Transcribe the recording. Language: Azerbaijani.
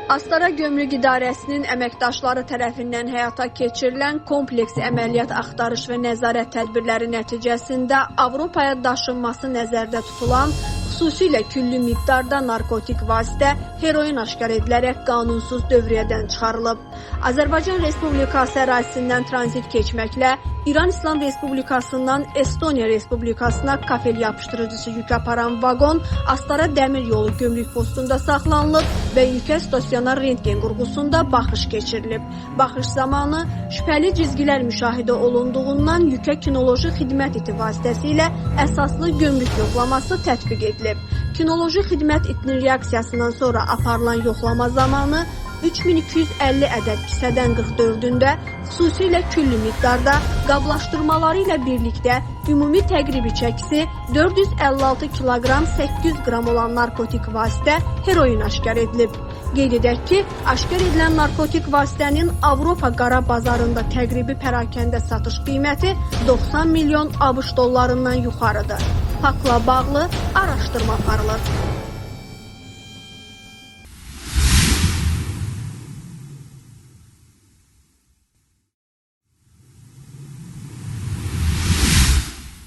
Astara Gömrük İdarəsinin əməkdaşları tərəfindən həyata keçirilən kompleks əməliyyat axtarış və nəzarət tədbirləri nəticəsində Avropaya daşınması nəzərdə tutulan xüsusilə küllü miqdarda narkotik vasitə heroin aşkar edilərək qanunsuz dövriyyədən çıxarılıb. Azərbaycan Respublikası ərazisindən tranzit keçməklə İran İslam Respublikasından Estoniya Respublikasına kafel yapışdırıcısı yük aparan vaqon Astara Dəmir Yolu Gömrük postunda saxlanılıb və yükə stasionar rentgen qurğusunda baxış keçirilib. Baxış zamanı şübhəli cizgilər müşahidə olunduğundan yükə kinoloji xidmət iti vasitəsilə əsaslı gömrük yoxlaması tətbiq edilib. Kinoloji xidmət itinin reaksiyasından sonra aparılan yoxlama zamanı 3250 ədəd kisədən 44-ündə xüsusilə küllü miqdarda qablaşdırmaları ilə birlikdə ümumi təqribi çəkisi 456 kiloqram 800 qram olan narkotik vasitə heroin aşkar edilib. Qeyd edək ki, aşkar edilən narkotik vasitənin Avropa qara bazarında təqribi pərakəndə satış qiyməti 90 milyon ABŞ dollarından yuxarıdır. Faktla bağlı araşdırma aparılır.